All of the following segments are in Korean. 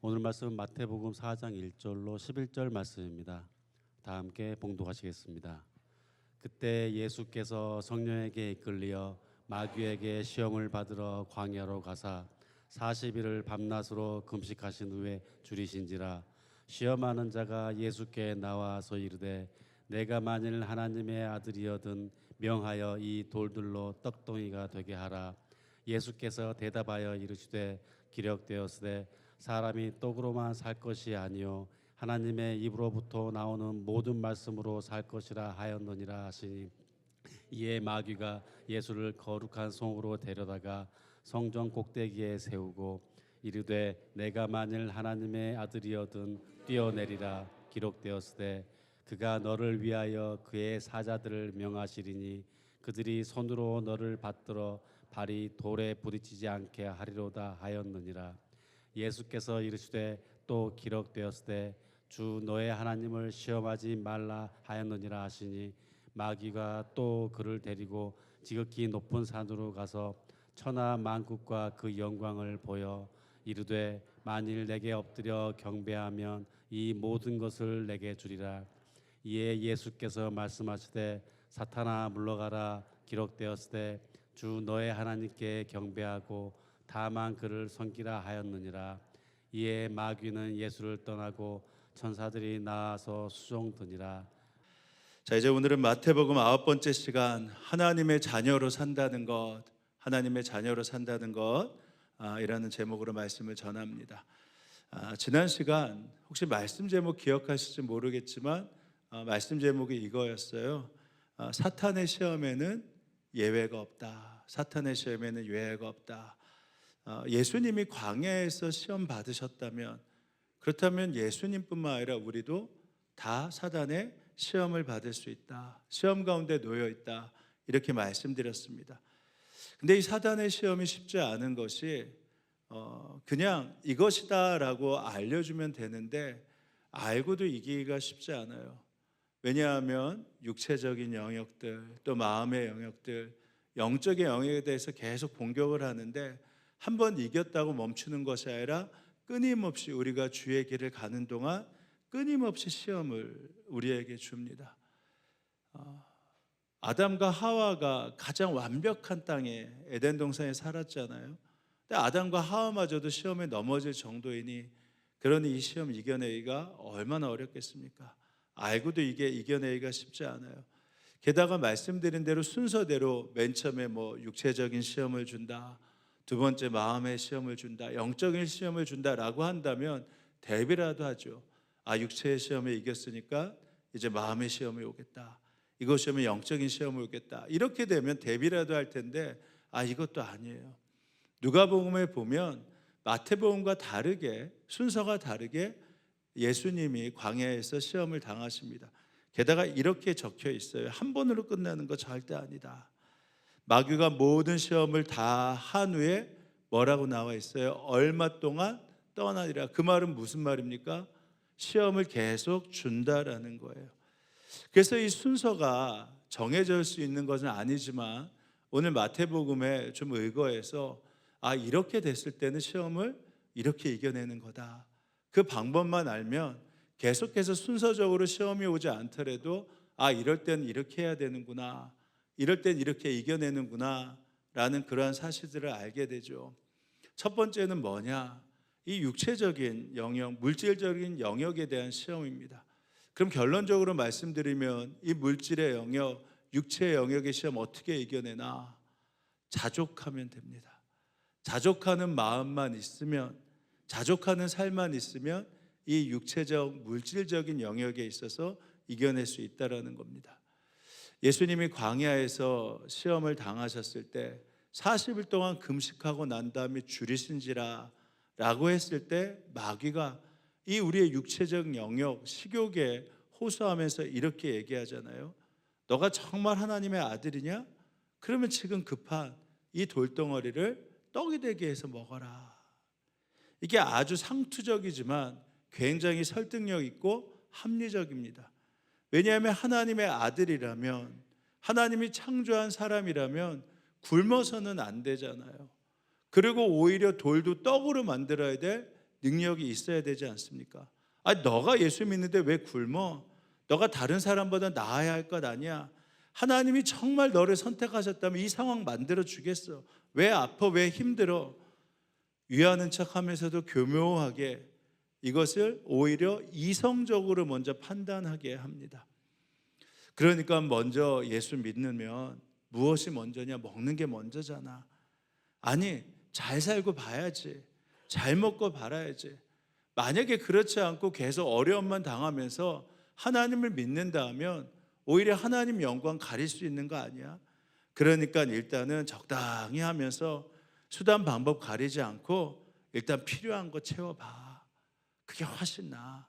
오늘 말씀은 마태복음 4장 1절로 11절 말씀입니다. 다 함께 봉독하시겠습니다. 그때 예수께서 성령에게 이끌리어 마귀에게 시험을 받으러 광야로 가사 40일을 밤낮으로 금식하신 후에 줄이신지라. 시험하는 자가 예수께 나와서 이르되 내가 만일 하나님의 아들이여든 명하여 이 돌들로 떡덩이가 되게 하라. 예수께서 대답하여 이르시되 기록되었으되 사람이 떡으로만 살 것이 아니요 하나님의 입으로부터 나오는 모든 말씀으로 살 것이라 하였느니라 하시니, 이에 마귀가 예수를 거룩한 성으로 데려다가 성전 꼭대기에 세우고 이르되 내가 만일 하나님의 아들이여든 뛰어내리라. 기록되었으되 그가 너를 위하여 그의 사자들을 명하시리니 그들이 손으로 너를 받들어 발이 돌에 부딪히지 않게 하리로다 하였느니라. 예수께서 이르시되 또 기록되었으되 주 너의 하나님을 시험하지 말라 하였느니라 하시니, 마귀가 또 그를 데리고 지극히 높은 산으로 가서 천하 만국과 그 영광을 보여 이르되 만일 내게 엎드려 경배하면 이 모든 것을 내게 주리라. 이에 예수께서 말씀하시되 사탄아 물러가라. 기록되었으되 주 너의 하나님께 경배하고 다만 그를 섬기라 하였느니라. 이에 마귀는 예수를 떠나고 천사들이 나와서 수종드니라. 자, 이제 오늘은 마태복음 9번째 시간, 하나님의 자녀로 산다는 것, 하나님의 자녀로 산다는 것 이라는 제목으로 말씀을 전합니다. 지난 시간 혹시 말씀 제목 기억하실지 모르겠지만 말씀 제목이 이거였어요. 사탄의 시험에는 예외가 없다. 사탄의 시험에는 예외가 없다. 예수님이 광야에서 시험 받으셨다면, 그렇다면 예수님뿐만 아니라 우리도 다 사단의 시험을 받을 수 있다. 시험 가운데 놓여 있다. 이렇게 말씀드렸습니다. 근데 이 사단의 시험이 쉽지 않은 것이 그냥 이것이다라고 알려주면 되는데 알고도 이기기가 쉽지 않아요. 왜냐하면 육체적인 영역들, 또 마음의 영역들, 영적인 영역에 대해서 계속 공격을 하는데 한번 이겼다고 멈추는 것이 아니라 끊임없이 우리가 주의 길을 가는 동안 끊임없이 시험을 우리에게 줍니다. 아담과 하와가 가장 완벽한 땅에, 에덴 동산에 살았잖아요. 근데 아담과 하와마저도 시험에 넘어질 정도이니, 그러니 이 시험 이겨내기가 얼마나 어렵겠습니까? 알고도 이게 이겨내기가 쉽지 않아요. 게다가 말씀드린 대로 순서대로 맨 처음에 육체적인 시험을 준다, 두 번째 마음의 시험을 준다, 영적인 시험을 준다라고 한다면 대비라도 하죠. 육체의 시험에 이겼으니까 이제 마음의 시험이 오겠다, 이것이 오면 영적인 시험이 오겠다, 이렇게 되면 대비라도 할 텐데 이것도 아니에요. 누가복음에 보면 마태복음과 다르게, 순서가 다르게 예수님이 광야에서 시험을 당하십니다. 게다가 이렇게 적혀 있어요. 한 번으로 끝나는 거 절대 아니다. 마귀가 모든 시험을 다 한 후에 뭐라고 나와 있어요? 얼마 동안 떠나리라. 그 말은 무슨 말입니까? 시험을 계속 준다라는 거예요. 그래서 이 순서가 정해질 수 있는 것은 아니지만 오늘 마태복음에 좀 의거해서 이렇게 됐을 때는 시험을 이렇게 이겨내는 거다. 그 방법만 알면 계속해서 순서적으로 시험이 오지 않더라도 이럴 땐 이렇게 해야 되는구나, 이럴 땐 이렇게 이겨내는구나 라는 그러한 사실들을 알게 되죠. 첫 번째는 뭐냐? 이 육체적인 영역, 물질적인 영역에 대한 시험입니다. 그럼 결론적으로 말씀드리면 이 물질의 영역, 육체의 영역의 시험 어떻게 이겨내나? 자족하면 됩니다. 자족하는 마음만 있으면, 자족하는 삶만 있으면 이 육체적, 물질적인 영역에 있어서 이겨낼 수 있다는 겁니다. 예수님이 광야에서 시험을 당하셨을 때 40일 동안 금식하고 난 다음에 줄이신지라 라고 했을 때 마귀가 이 우리의 육체적 영역, 식욕에 호소하면서 이렇게 얘기하잖아요. 너가 정말 하나님의 아들이냐? 그러면 지금 급한 이 돌덩어리를 떡이 되게 해서 먹어라. 이게 아주 상투적이지만 굉장히 설득력 있고 합리적입니다. 왜냐하면 하나님의 아들이라면, 하나님이 창조한 사람이라면 굶어서는 안 되잖아요. 그리고 오히려 돌도 떡으로 만들어야 될 능력이 있어야 되지 않습니까? 너가 예수 믿는데 왜 굶어? 너가 다른 사람보다 나아야 할 것 아니야? 하나님이 정말 너를 선택하셨다면 이 상황 만들어 주겠어. 왜 아파? 왜 힘들어? 위하는 척하면서도 교묘하게 이것을 오히려 이성적으로 먼저 판단하게 합니다. 그러니까 먼저 예수 믿으면 무엇이 먼저냐? 먹는 게 먼저잖아. 아니, 잘 살고 봐야지. 잘 먹고 살아야지. 만약에 그렇지 않고 계속 어려움만 당하면서 하나님을 믿는다 하면 오히려 하나님 영광 가릴 수 있는 거 아니야? 그러니까 일단은 적당히 하면서 수단 방법 가리지 않고 일단 필요한 거 채워봐. 그게 훨씬 나아.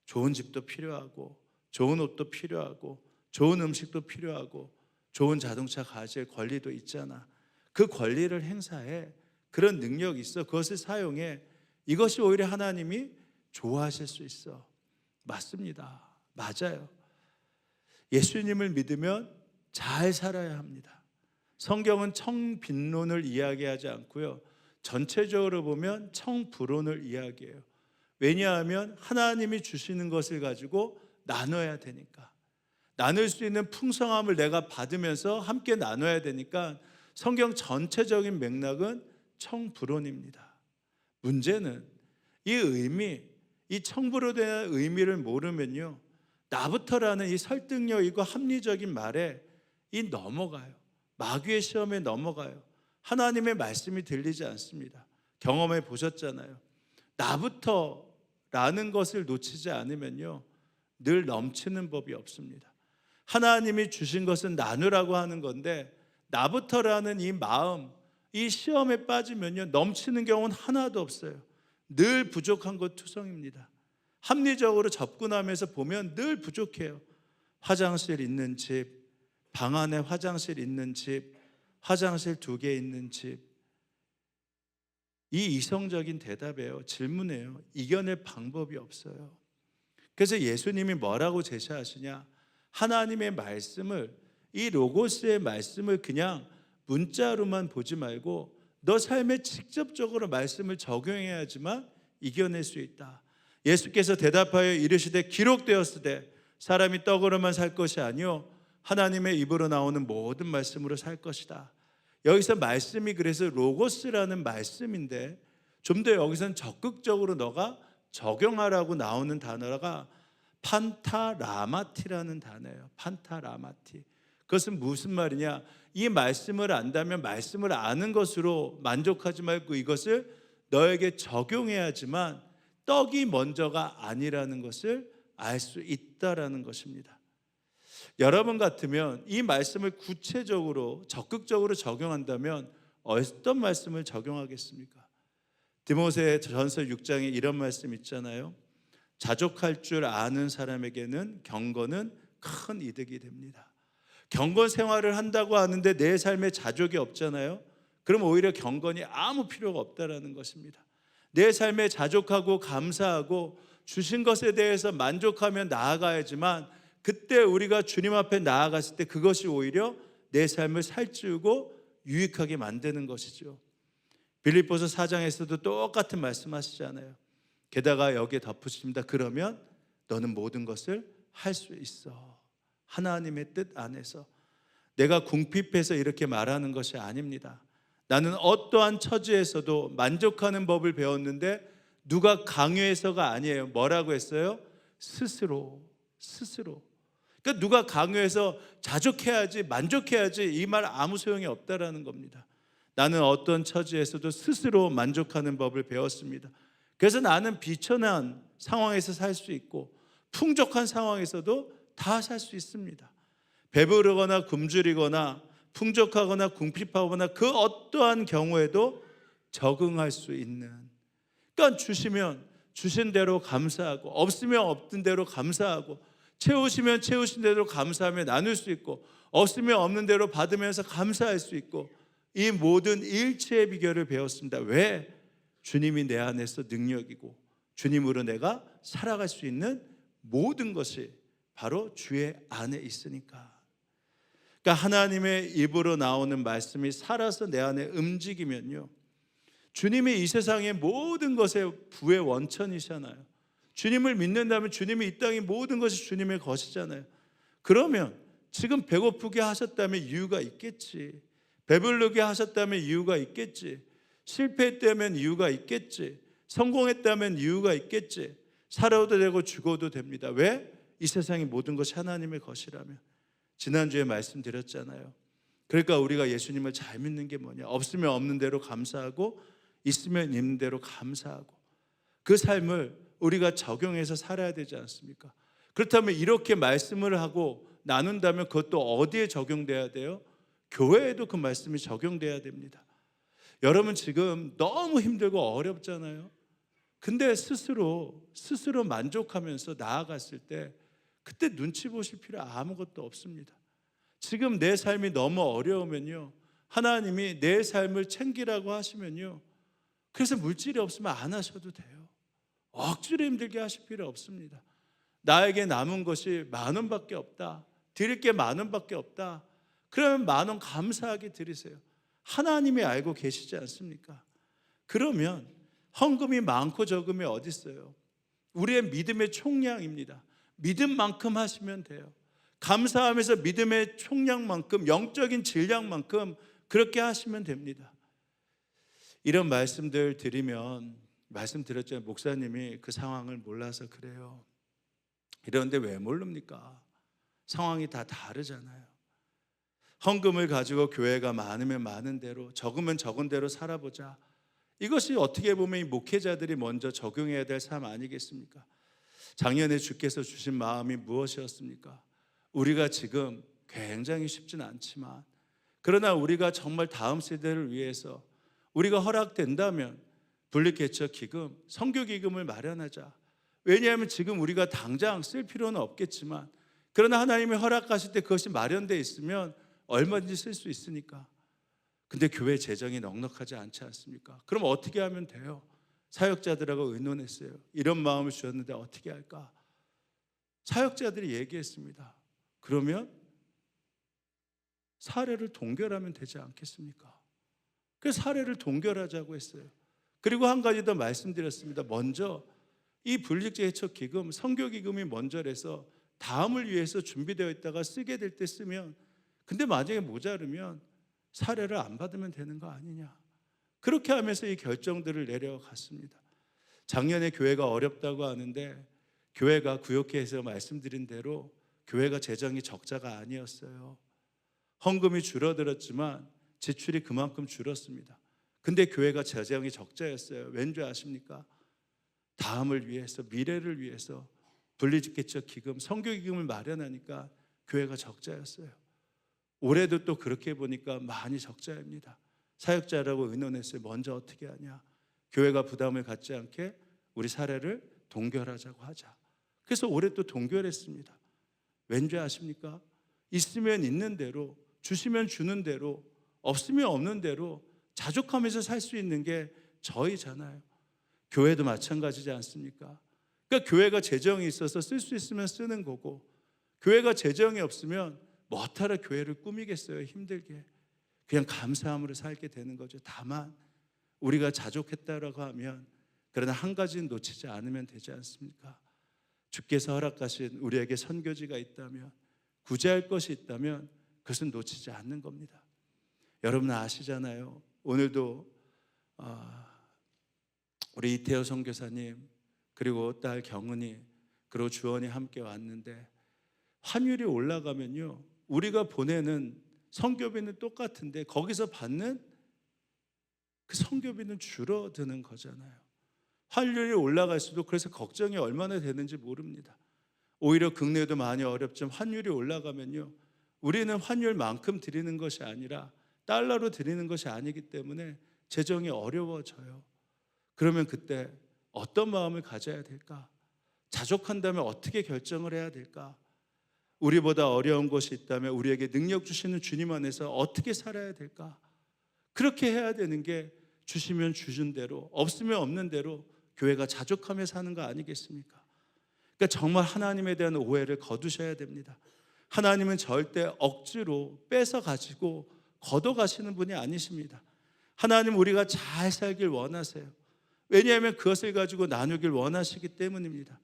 좋은 집도 필요하고 좋은 옷도 필요하고 좋은 음식도 필요하고 좋은 자동차 가질 권리도 있잖아. 그 권리를 행사해. 그런 능력이 있어. 그것을 사용해. 이것이 오히려 하나님이 좋아하실 수 있어. 맞습니다. 맞아요. 예수님을 믿으면 잘 살아야 합니다. 성경은 청빈론을 이야기하지 않고요, 전체적으로 보면 청부론을 이야기해요. 왜냐하면 하나님이 주시는 것을 가지고 나눠야 되니까. 나눌 수 있는 풍성함을 내가 받으면서 함께 나눠야 되니까 성경 전체적인 맥락은 청부론입니다. 문제는 이 의미, 이 청부로 대한 의미를 모르면요, 나부터라는 이 설득력 있고 합리적인 말에 이 넘어가요. 마귀의 시험에 넘어가요. 하나님의 말씀이 들리지 않습니다. 경험해 보셨잖아요. 나부터라는 것을 놓치지 않으면요, 늘 넘치는 법이 없습니다. 하나님이 주신 것은 나누라고 하는 건데 나부터라는 이 마음, 이 시험에 빠지면요, 넘치는 경우는 하나도 없어요. 늘 부족한 것 투성입니다. 합리적으로 접근하면서 보면 늘 부족해요. 화장실 있는 집, 방 안에 화장실 있는 집, 화장실 2개 있는 집. 이 이성적인 대답이에요. 질문이에요. 이겨낼 방법이 없어요. 그래서 예수님이 뭐라고 제시하시냐? 하나님의 말씀을, 이 로고스의 말씀을 그냥 문자로만 보지 말고 너 삶에 직접적으로 말씀을 적용해야지만 이겨낼 수 있다. 예수께서 대답하여 이르시되 기록되었으되 사람이 떡으로만 살 것이 아니요 하나님의 입으로 나오는 모든 말씀으로 살 것이다. 여기서 말씀이 그래서 로고스라는 말씀인데 좀 더 여기서는 적극적으로 너가 적용하라고 나오는 단어가 판타라마티라는 단어예요. 판타라마티. 그것은 무슨 말이냐? 이 말씀을 안다면 말씀을 아는 것으로 만족하지 말고 이것을 너에게 적용해야지만 떡이 먼저가 아니라는 것을 알 수 있다라는 것입니다. 여러분 같으면 이 말씀을 구체적으로 적극적으로 적용한다면 어떤 말씀을 적용하겠습니까? 디모데전서 6장에 이런 말씀 있잖아요. 자족할 줄 아는 사람에게는 경건은 큰 이득이 됩니다. 경건 생활을 한다고 하는데 내 삶에 자족이 없잖아요. 그럼 오히려 경건이 아무 필요가 없다라는 것입니다. 내 삶에 자족하고 감사하고 주신 것에 대해서 만족하며 나아가야지만 그때 우리가 주님 앞에 나아갔을 때 그것이 오히려 내 삶을 살찌우고 유익하게 만드는 것이죠. 빌립보서 4장에서도 똑같은 말씀하시잖아요. 게다가 여기에 덧붙입니다. 그러면 너는 모든 것을 할 수 있어. 하나님의 뜻 안에서. 내가 궁핍해서 이렇게 말하는 것이 아닙니다. 나는 어떠한 처지에서도 만족하는 법을 배웠는데 누가 강요해서가 아니에요. 뭐라고 했어요? 스스로. 그러니까 누가 강요해서 자족해야지, 만족해야지, 이 말 아무 소용이 없다라는 겁니다. 나는 어떤 처지에서도 스스로 만족하는 법을 배웠습니다. 그래서 나는 비천한 상황에서 살 수 있고 풍족한 상황에서도 다 살 수 있습니다. 배부르거나 굶주리거나 풍족하거나 궁핍하거나 그 어떠한 경우에도 적응할 수 있는, 그러니까 주시면 주신 대로 감사하고 없으면 없던 대로 감사하고 채우시면 채우신 대로 감사하며 나눌 수 있고 없으면 없는 대로 받으면서 감사할 수 있고 이 모든 일체의 비결을 배웠습니다. 왜? 주님이 내 안에서 능력이고 주님으로 내가 살아갈 수 있는 모든 것이 바로 주의 안에 있으니까. 그러니까 하나님의 입으로 나오는 말씀이 살아서 내 안에 움직이면요, 주님이 이 세상의 모든 것의 부의 원천이잖아요. 주님을 믿는다면 주님이 이 땅의 모든 것이 주님의 것이잖아요. 그러면 지금 배고프게 하셨다면 이유가 있겠지. 배부르게 하셨다면 이유가 있겠지. 실패했다면 이유가 있겠지. 성공했다면 이유가 있겠지. 살아도 되고 죽어도 됩니다. 왜? 이 세상의 모든 것이 하나님의 것이라면. 지난주에 말씀드렸잖아요. 그러니까 우리가 예수님을 잘 믿는 게 뭐냐? 없으면 없는 대로 감사하고 있으면 있는 대로 감사하고 그 삶을 우리가 적용해서 살아야 되지 않습니까? 그렇다면 이렇게 말씀을 하고 나눈다면 그것도 어디에 적용돼야 돼요? 교회에도 그 말씀이 적용돼야 됩니다. 여러분 지금 너무 힘들고 어렵잖아요. 근데 스스로 만족하면서 나아갔을 때 그때 눈치 보실 필요 아무것도 없습니다. 지금 내 삶이 너무 어려우면요, 하나님이 내 삶을 챙기라고 하시면요, 그래서 물질이 없으면 안 하셔도 돼요. 억지로 힘들게 하실 필요 없습니다. 나에게 남은 것이 10,000원밖에 없다, 드릴 게 10,000원밖에 없다, 그러면 10,000원 감사하게 드리세요. 하나님이 알고 계시지 않습니까? 그러면 헌금이 많고 적음이 어디 있어요? 우리의 믿음의 총량입니다. 믿음만큼 하시면 돼요. 감사하면서 믿음의 총량만큼, 영적인 질량만큼 그렇게 하시면 됩니다. 이런 말씀들 드리면, 말씀드렸잖아요. 목사님이 그 상황을 몰라서 그래요. 이런데 왜 모릅니까? 상황이 다 다르잖아요. 헌금을 가지고 교회가 많으면 많은 대로, 적으면 적은 대로 살아보자. 이것이 어떻게 보면 이 목회자들이 먼저 적용해야 될 삶 아니겠습니까? 작년에 주께서 주신 마음이 무엇이었습니까? 우리가 지금 굉장히 쉽진 않지만, 그러나 우리가 정말 다음 세대를 위해서 우리가 허락된다면 분리개척기금, 선교기금을 마련하자. 왜냐하면 지금 우리가 당장 쓸 필요는 없겠지만, 그러나 하나님이 허락하실 때 그것이 마련되어 있으면 얼마든지 쓸 수 있으니까. 근데 교회 재정이 넉넉하지 않지 않습니까? 그럼 어떻게 하면 돼요? 사역자들하고 의논했어요. 이런 마음을 주셨는데 어떻게 할까? 사역자들이 얘기했습니다. 그러면 사례를 동결하면 되지 않겠습니까? 그래서 사례를 동결하자고 했어요. 그리고 한 가지 더 말씀드렸습니다. 먼저 이 분리개척 기금, 선교기금이 먼저라서 다음을 위해서 준비되어 있다가 쓰게 될 때 쓰면, 근데 만약에 모자르면 사례를 안 받으면 되는 거 아니냐. 그렇게 하면서 이 결정들을 내려갔습니다. 작년에 교회가 어렵다고 하는데, 교회가 구역회에서 말씀드린 대로 교회가 재정이 적자가 아니었어요. 헌금이 줄어들었지만 지출이 그만큼 줄었습니다. 근데 교회가 재정이 적자였어요. 왠지 아십니까? 다음을 위해서, 미래를 위해서 분리개척 기금, 선교기금을 마련하니까 교회가 적자였어요. 올해도 또 그렇게 보니까 많이 적자입니다. 사역자라고 의논했어요. 먼저 어떻게 하냐? 교회가 부담을 갖지 않게 우리 사례를 동결하자고 하자. 그래서 올해 또 동결했습니다. 왠지 아십니까? 있으면 있는 대로, 주시면 주는 대로, 없으면 없는 대로 자족하면서 살 수 있는 게 저희잖아요. 교회도 마찬가지지 않습니까? 그러니까 교회가 재정이 있어서 쓸 수 있으면 쓰는 거고, 교회가 재정이 없으면 뭐하러 교회를 꾸미겠어요? 힘들게. 그냥 감사함으로 살게 되는 거죠. 다만 우리가 자족했다라고 하면, 그러나 한 가지는 놓치지 않으면 되지 않습니까? 주께서 허락하신 우리에게 선교지가 있다면, 구제할 것이 있다면 그것은 놓치지 않는 겁니다. 여러분 아시잖아요. 오늘도 우리 이태호 선교사님, 그리고 딸 경은이, 그리고 주원이 함께 왔는데, 환율이 올라가면요, 우리가 보내는 선교비는 똑같은데 거기서 받는 그 선교비는 줄어드는 거잖아요. 환율이 올라갈수록 그래서 걱정이 얼마나 되는지 모릅니다. 오히려 국내도 많이 어렵지만 환율이 올라가면요, 우리는 환율만큼 드리는 것이 아니라 달러로 드리는 것이 아니기 때문에 재정이 어려워져요. 그러면 그때 어떤 마음을 가져야 될까? 자족한다면 어떻게 결정을 해야 될까? 우리보다 어려운 것이 있다면 우리에게 능력 주시는 주님 안에서 어떻게 살아야 될까? 그렇게 해야 되는 게 주시면 주신 대로, 없으면 없는 대로 교회가 자족하며 사는 거 아니겠습니까? 그러니까 정말 하나님에 대한 오해를 거두셔야 됩니다. 하나님은 절대 억지로 뺏어 가지고 걷어 가시는 분이 아니십니다. 하나님 우리가 잘 살길 원하세요. 왜냐하면 그것을 가지고 나누길 원하시기 때문입니다.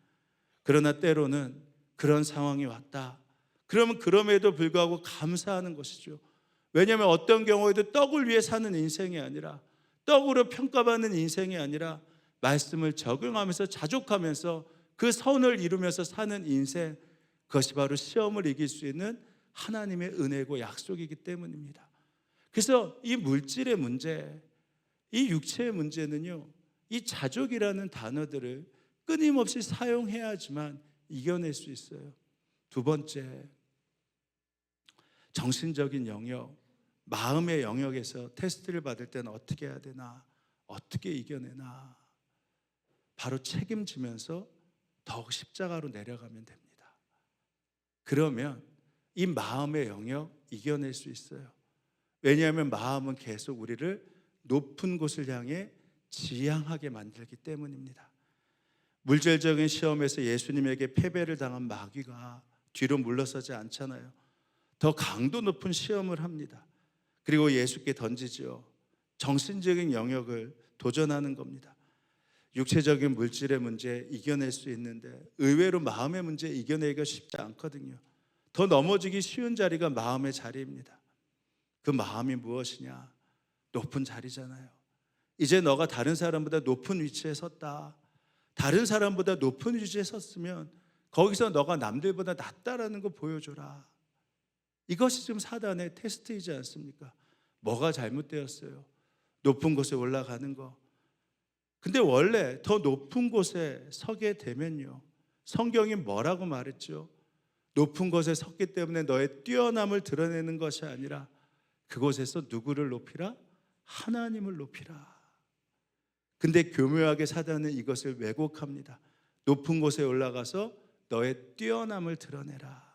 그러나 때로는 그런 상황이 왔다. 그러면 그럼에도 불구하고 감사하는 것이죠. 왜냐하면 어떤 경우에도 떡을 위해 사는 인생이 아니라, 떡으로 평가받는 인생이 아니라 말씀을 적용하면서 자족하면서 그 선을 이루면서 사는 인생, 그것이 바로 시험을 이길 수 있는 하나님의 은혜고 약속이기 때문입니다. 그래서 이 물질의 문제, 이 육체의 문제는요, 이 자족이라는 단어들을 끊임없이 사용해야지만 이겨낼 수 있어요. 두 번째, 정신적인 영역, 마음의 영역에서 테스트를 받을 때는 어떻게 해야 되나, 어떻게 이겨내나, 바로 책임지면서 더욱 십자가로 내려가면 됩니다. 그러면 이 마음의 영역 이겨낼 수 있어요. 왜냐하면 마음은 계속 우리를 높은 곳을 향해 지향하게 만들기 때문입니다. 물질적인 시험에서 예수님에게 패배를 당한 마귀가 뒤로 물러서지 않잖아요. 더 강도 높은 시험을 합니다. 그리고 예수께 던지죠. 정신적인 영역을 도전하는 겁니다. 육체적인 물질의 문제 이겨낼 수 있는데 의외로 마음의 문제 이겨내기가 쉽지 않거든요. 더 넘어지기 쉬운 자리가 마음의 자리입니다. 그 마음이 무엇이냐? 높은 자리잖아요. 이제 너가 다른 사람보다 높은 위치에 섰다. 다른 사람보다 높은 위치에 섰으면 거기서 너가 남들보다 낫다라는 거 보여줘라. 이것이 지금 사단의 테스트이지 않습니까? 뭐가 잘못되었어요? 높은 곳에 올라가는 거. 근데 원래 더 높은 곳에 서게 되면요, 성경이 뭐라고 말했죠? 높은 곳에 섰기 때문에 너의 뛰어남을 드러내는 것이 아니라 그곳에서 누구를 높이라? 하나님을 높이라. 근데 교묘하게 사단은 이것을 왜곡합니다. 높은 곳에 올라가서 너의 뛰어남을 드러내라.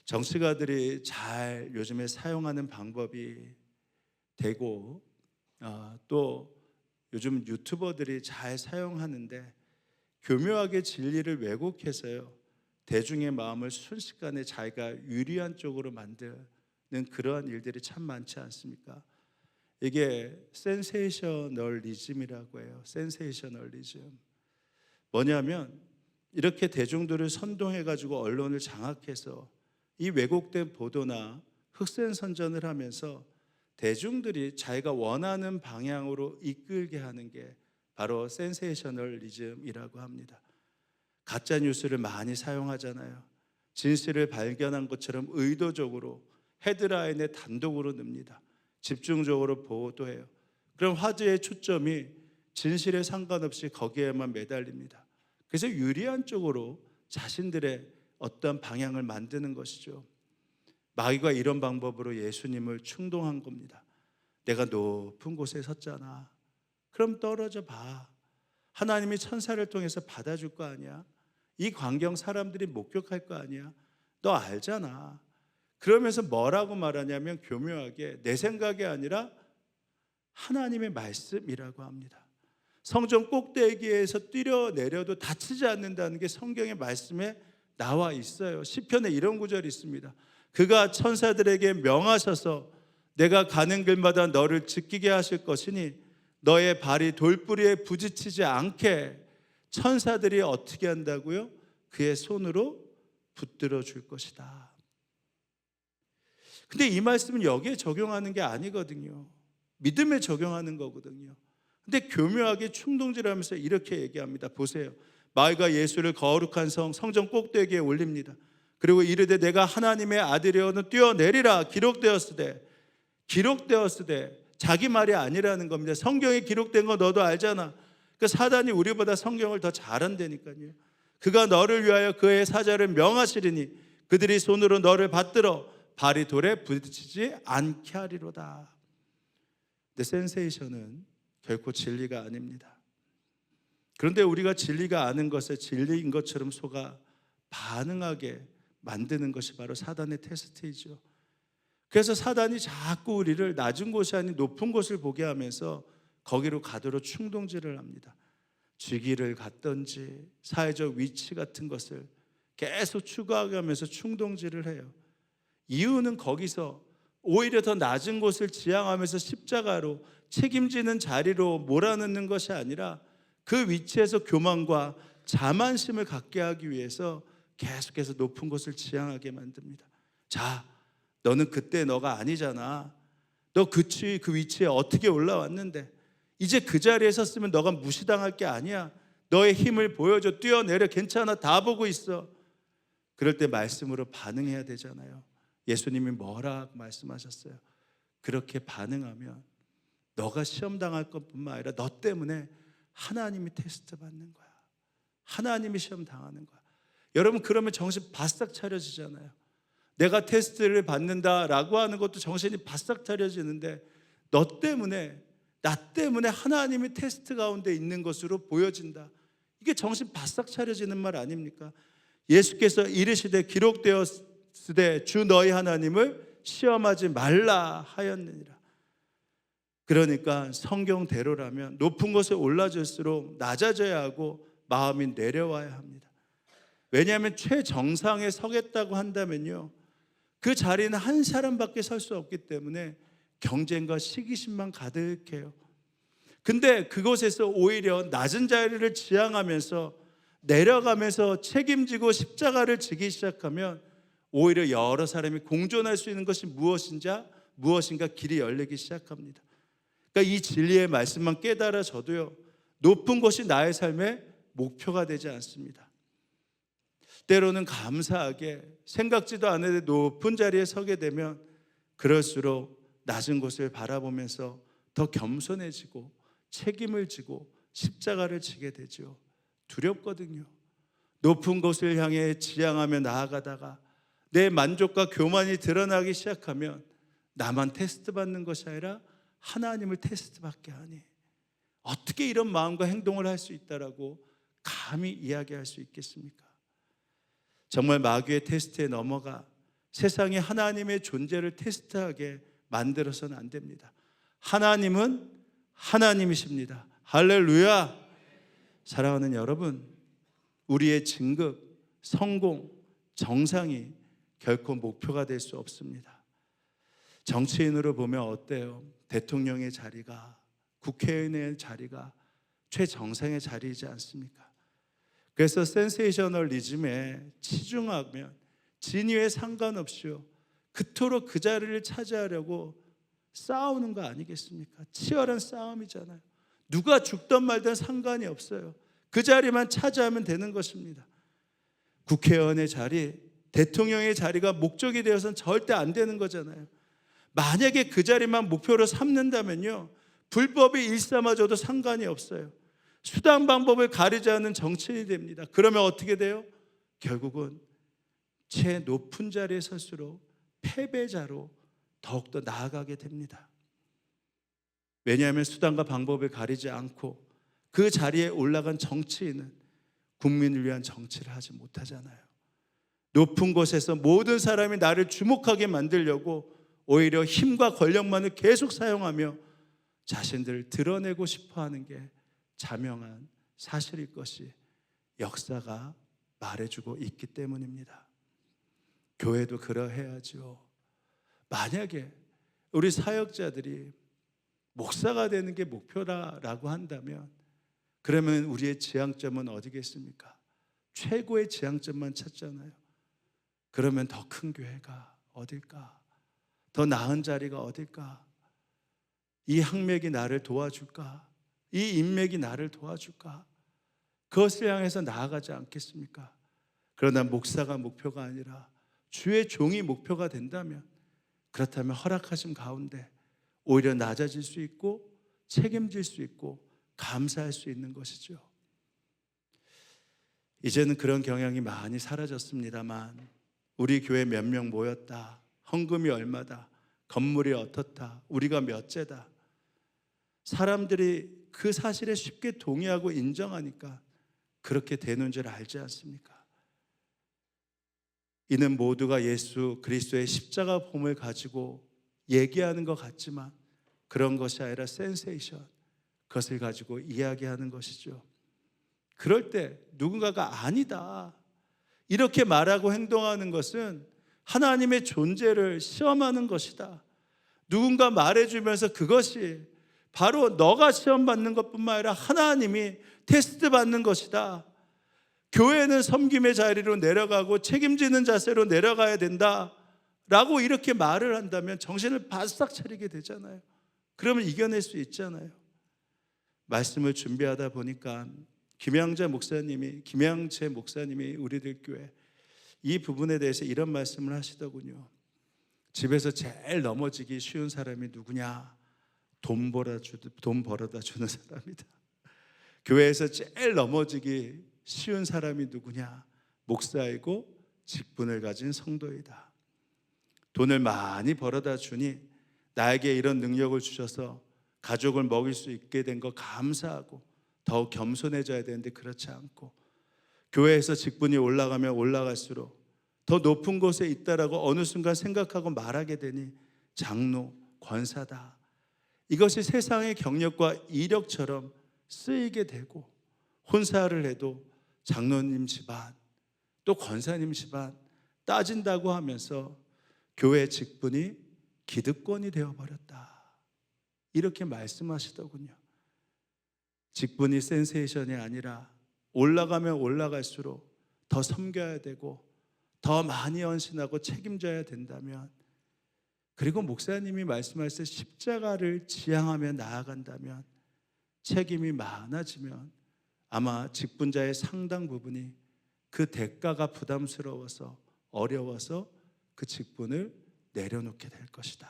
정치가들이 잘 요즘에 사용하는 방법이 되고, 또 요즘 유튜버들이 잘 사용하는데, 교묘하게 진리를 왜곡해서요, 대중의 마음을 순식간에 자기가 유리한 쪽으로 만드는 그러한 일들이 참 많지 않습니까? 이게 센세이셔널리즘이라고 해요. 센세이셔널리즘. 뭐냐면 이렇게 대중들을 선동해가지고 언론을 장악해서 이 왜곡된 보도나 흑색 선전을 하면서 대중들이 자기가 원하는 방향으로 이끌게 하는 게 바로 센세이셔널리즘이라고 합니다. 가짜 뉴스를 많이 사용하잖아요. 진실을 발견한 것처럼 의도적으로 헤드라인에 단독으로 넣습니다. 집중적으로 보도해요. 그럼 화제의 초점이 진실에 상관없이 거기에만 매달립니다. 그래서 유리한 쪽으로 자신들의 어떤 방향을 만드는 것이죠. 마귀가 이런 방법으로 예수님을 충동한 겁니다. 내가 높은 곳에 섰잖아. 그럼 떨어져 봐. 하나님이 천사를 통해서 받아줄 거 아니야? 이 광경 사람들이 목격할 거 아니야? 너 알잖아. 그러면서 뭐라고 말하냐면 교묘하게 내 생각이 아니라 하나님의 말씀이라고 합니다. 성전 꼭대기에서 뛰어내려도 다치지 않는다는 게 성경의 말씀에 나와 있어요. 시편에 이런 구절이 있습니다. 그가 천사들에게 명하셔서 내가 가는 길마다 너를 지키게 하실 것이니 너의 발이 돌뿌리에 부딪히지 않게 천사들이 어떻게 한다고요? 그의 손으로 붙들어 줄 것이다. 근데 이 말씀은 여기에 적용하는 게 아니거든요. 믿음에 적용하는 거거든요. 근데 교묘하게 충동질하면서 이렇게 얘기합니다. 보세요. 마귀가 예수를 거룩한 성전 꼭대기에 올립니다. 그리고 이르되 내가 하나님의 아들이어는 뛰어내리라 기록되었으되 자기 말이 아니라는 겁니다. 성경에 기록된 거 너도 알잖아. 그 사단이 우리보다 성경을 더 잘 안다니까요. 그가 너를 위하여 그의 사자를 명하시리니 그들이 손으로 너를 받들어 발이 돌에 부딪히지 않게 하리로다. 근데 센세이션은 결코 진리가 아닙니다. 그런데 우리가 진리가 아는 것에 진리인 것처럼 속아 반응하게 만드는 것이 바로 사단의 테스트이죠. 그래서 사단이 자꾸 우리를 낮은 곳이 아닌 높은 곳을 보게 하면서 거기로 가도록 충동질을 합니다. 직위를 갖든지 사회적 위치 같은 것을 계속 추구하면서 충동질을 해요. 이유는 거기서 오히려 더 낮은 곳을 지향하면서 십자가로 책임지는 자리로 몰아넣는 것이 아니라 그 위치에서 교만과 자만심을 갖게 하기 위해서 계속해서 높은 곳을 지향하게 만듭니다. 자, 너는 그때 너가 아니잖아. 너 그 위치에 어떻게 올라왔는데 이제 그 자리에 섰으면 너가 무시당할 게 아니야. 너의 힘을 보여줘. 뛰어내려. 괜찮아. 다 보고 있어. 그럴 때 말씀으로 반응해야 되잖아요. 예수님이 뭐라 말씀하셨어요? 그렇게 반응하면 너가 시험 당할 것뿐만 아니라 너 때문에 하나님이 테스트 받는 거야. 하나님이 시험 당하는 거야. 여러분, 그러면 정신 바싹 차려지잖아요. 내가 테스트를 받는다라고 하는 것도 정신이 바싹 차려지는데 너 때문에, 나 때문에 하나님이 테스트 가운데 있는 것으로 보여진다. 이게 정신 바싹 차려지는 말 아닙니까? 예수께서 이르시되 기록되었으되 주 너희 하나님을 시험하지 말라 하였느니라. 그러니까 성경대로라면 높은 곳에 올라질수록 낮아져야 하고 마음이 내려와야 합니다. 왜냐하면 최정상에 서겠다고 한다면요, 그 자리는 한 사람밖에 설 수 없기 때문에 경쟁과 시기심만 가득해요. 근데 그곳에서 오히려 낮은 자리를 지향하면서 내려가면서 책임지고 십자가를 지기 시작하면 오히려 여러 사람이 공존할 수 있는 것이 무엇인가 길이 열리기 시작합니다. 그러니까 이 진리의 말씀만 깨달아져도요, 높은 곳이 나의 삶의 목표가 되지 않습니다. 때로는 감사하게 생각지도 않은데 높은 자리에 서게 되면 그럴수록 낮은 곳을 바라보면서 더 겸손해지고 책임을 지고 십자가를 지게 되죠. 두렵거든요. 높은 곳을 향해 지향하며 나아가다가 내 만족과 교만이 드러나기 시작하면 나만 테스트 받는 것이 아니라 하나님을 테스트 받게 하니 어떻게 이런 마음과 행동을 할 수 있다라고 감히 이야기할 수 있겠습니까? 정말 마귀의 테스트에 넘어가 세상에 하나님의 존재를 테스트하게 만들어서는 안 됩니다. 하나님은 하나님이십니다. 할렐루야. 사랑하는 여러분, 우리의 진급, 성공, 정상이 결코 목표가 될 수 없습니다. 정치인으로 보면 어때요? 대통령의 자리가, 국회의원의 자리가 최정상의 자리이지 않습니까? 그래서 센세이셔널리즘에 치중하면 진위에 상관없이 그토록 그 자리를 차지하려고 싸우는 거 아니겠습니까? 치열한 싸움이잖아요. 누가 죽든 말든 상관이 없어요. 그 자리만 차지하면 되는 것입니다. 국회의원의 자리, 대통령의 자리가 목적이 되어서는 절대 안 되는 거잖아요. 만약에 그 자리만 목표로 삼는다면요, 불법이 일삼아져도 상관이 없어요. 수단 방법을 가리지 않는 정치인이 됩니다. 그러면 어떻게 돼요? 결국은 최 높은 자리에 설수록 패배자로 더욱더 나아가게 됩니다. 왜냐하면 수단과 방법을 가리지 않고 그 자리에 올라간 정치인은 국민을 위한 정치를 하지 못하잖아요. 높은 곳에서 모든 사람이 나를 주목하게 만들려고 오히려 힘과 권력만을 계속 사용하며 자신들을 드러내고 싶어하는 게 자명한 사실일 것이 역사가 말해주고 있기 때문입니다. 교회도 그러해야죠. 만약에 우리 사역자들이 목사가 되는 게 목표라고 한다면 그러면 우리의 지향점은 어디겠습니까? 최고의 지향점만 찾잖아요. 그러면 더 큰 교회가 어딜까? 더 나은 자리가 어딜까? 이 학맥이 나를 도와줄까? 이 인맥이 나를 도와줄까? 그것을 향해서 나아가지 않겠습니까? 그러나 목사가 목표가 아니라 주의 종이 목표가 된다면, 그렇다면 허락하심 가운데 오히려 낮아질 수 있고 책임질 수 있고 감사할 수 있는 것이죠. 이제는 그런 경향이 많이 사라졌습니다만 우리 교회 몇 명 모였다, 헌금이 얼마다, 건물이 어떻다, 우리가 몇째다, 사람들이 그 사실에 쉽게 동의하고 인정하니까 그렇게 되는 줄 알지 않습니까? 이는 모두가 예수 그리스도의 십자가 봄을 가지고 얘기하는 것 같지만 그런 것이 아니라 센세이션, 그것을 가지고 이야기하는 것이죠. 그럴 때 누군가가 아니다 이렇게 말하고 행동하는 것은 하나님의 존재를 시험하는 것이다, 누군가 말해주면서 그것이 바로 너가 시험 받는 것뿐만 아니라 하나님이 테스트 받는 것이다. 교회는 섬김의 자리로 내려가고 책임지는 자세로 내려가야 된다 라고 이렇게 말을 한다면 정신을 바싹 차리게 되잖아요. 그러면 이겨낼 수 있잖아요. 말씀을 준비하다 보니까 김양재 목사님이 우리들 교회 이 부분에 대해서 이런 말씀을 하시더군요. 집에서 제일 넘어지기 쉬운 사람이 누구냐? 돈 벌어다 주는 사람이다. 교회에서 제일 넘어지기 쉬운 사람이 누구냐? 목사이고 직분을 가진 성도이다. 돈을 많이 벌어다 주니 나에게 이런 능력을 주셔서 가족을 먹일 수 있게 된 거 감사하고 더욱 겸손해져야 되는데 그렇지 않고 교회에서 직분이 올라가면 올라갈수록 더 높은 곳에 있다라고 어느 순간 생각하고 말하게 되니 장로, 권사다. 이것이 세상의 경력과 이력처럼 쓰이게 되고 혼사를 해도 장로님 집안 또 권사님 집안 따진다고 하면서 교회 직분이 기득권이 되어버렸다. 이렇게 말씀하시더군요. 직분이 센세이션이 아니라 올라가면 올라갈수록 더 섬겨야 되고 더 많이 헌신하고 책임져야 된다면, 그리고 목사님이 말씀하실 때 십자가를 지향하며 나아간다면 책임이 많아지면 아마 직분자의 상당 부분이 그 대가가 부담스러워서 어려워서 그 직분을 내려놓게 될 것이다.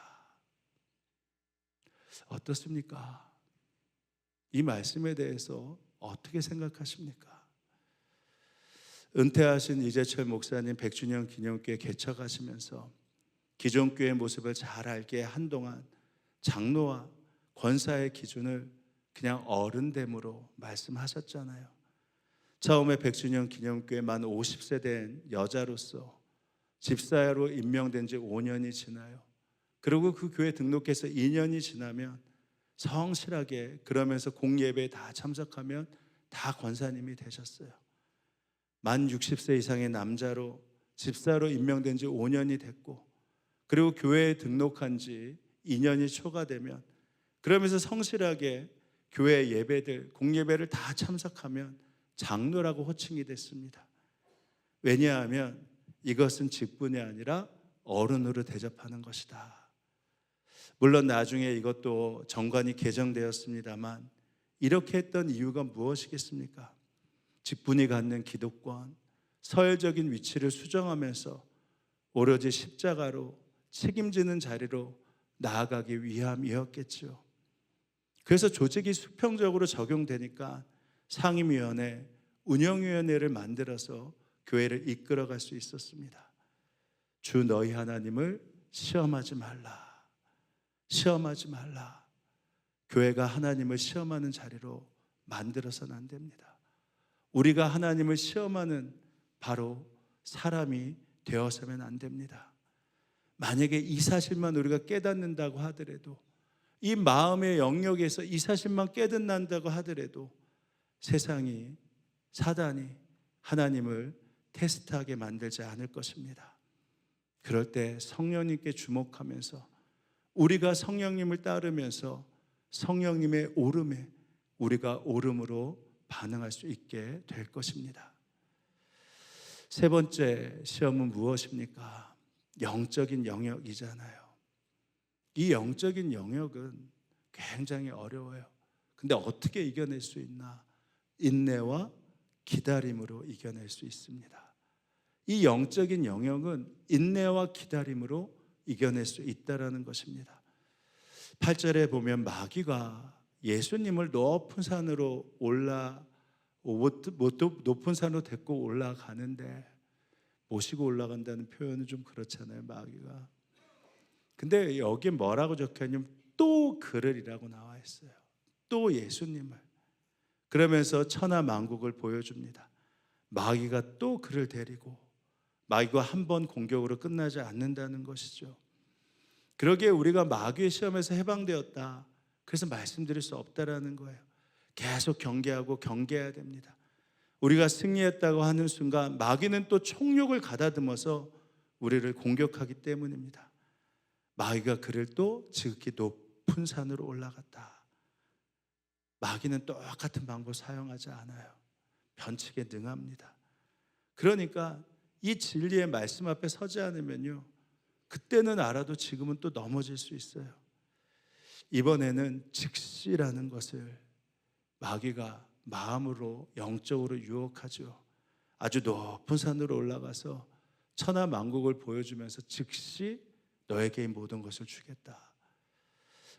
어떻습니까? 이 말씀에 대해서 어떻게 생각하십니까? 은퇴하신 이재철 목사님 100주년 기념교회 개척하시면서 기존 교회의 모습을 잘 알게 한동안 장로와 권사의 기준을 그냥 어른됨으로 말씀하셨잖아요. 처음에 100주년 기념교회 만 50세 된 여자로서 집사로 임명된 지 5년이 지나요. 그리고 그 교회 등록해서 2년이 지나면 성실하게 그러면서 공예배에 다 참석하면 다 권사님이 되셨어요. 만 60세 이상의 남자로 집사로 임명된 지 5년이 됐고, 그리고 교회에 등록한 지 2년이 초과되면 그러면서 성실하게 교회 예배들, 공예배를 다 참석하면 장로라고 호칭이 됐습니다. 왜냐하면 이것은 직분이 아니라 어른으로 대접하는 것이다. 물론 나중에 이것도 정관이 개정되었습니다만 이렇게 했던 이유가 무엇이겠습니까? 직분이 갖는 기득권, 서열적인 위치를 수정하면서 오로지 십자가로 책임지는 자리로 나아가기 위함이었겠죠. 그래서 조직이 수평적으로 적용되니까 상임위원회, 운영위원회를 만들어서 교회를 이끌어갈 수 있었습니다. 주 너희 하나님을 시험하지 말라. 시험하지 말라. 교회가 하나님을 시험하는 자리로 만들어서는 안 됩니다. 우리가 하나님을 시험하는 바로 사람이 되어서는 안 됩니다. 만약에 이 사실만 우리가 깨닫는다고 하더라도, 이 마음의 영역에서 이 사실만 깨닫는다고 하더라도 세상이, 사단이 하나님을 테스트하게 만들지 않을 것입니다. 그럴 때 성령님께 주목하면서 우리가 성령님을 따르면서 성령님의 오름에 우리가 오름으로 반응할 수 있게 될 것입니다. 세 번째 시험은 무엇입니까? 영적인 영역이잖아요. 이 영적인 영역은 굉장히 어려워요. 근데 어떻게 이겨낼 수 있나? 인내와 기다림으로 이겨낼 수 있습니다. 이 영적인 영역은 인내와 기다림으로 이겨낼 수 있다라는 것입니다. 8절에 보면 마귀가 예수님을 높은 산으로 높은 산으로 데리고 올라가는데, 모시고 올라간다는 표현은 좀 그렇잖아요, 마귀가. 근데 여기 뭐라고 적혀있냐면 또 그러리라고 나와 있어요. 또 예수님을. 그러면서 천하만국을 보여줍니다. 마귀가 또 그를 데리고, 마귀가 한 번 공격으로 끝나지 않는다는 것이죠. 그러기에 우리가 마귀의 시험에서 해방되었다, 그래서 말씀드릴 수 없다라는 거예요. 계속 경계하고 경계해야 됩니다. 우리가 승리했다고 하는 순간 마귀는 또 총력을 가다듬어서 우리를 공격하기 때문입니다. 마귀가 그를 또 지극히 높은 산으로 올라갔다. 마귀는 똑같은 방법 사용하지 않아요. 변칙에 능합니다. 그러니까 이 진리의 말씀 앞에 서지 않으면요, 그때는 알아도 지금은 또 넘어질 수 있어요. 이번에는 즉시라는 것을 마귀가 마음으로 영적으로 유혹하죠. 아주 높은 산으로 올라가서 천하 만국을 보여주면서 즉시 너에게 이 모든 것을 주겠다.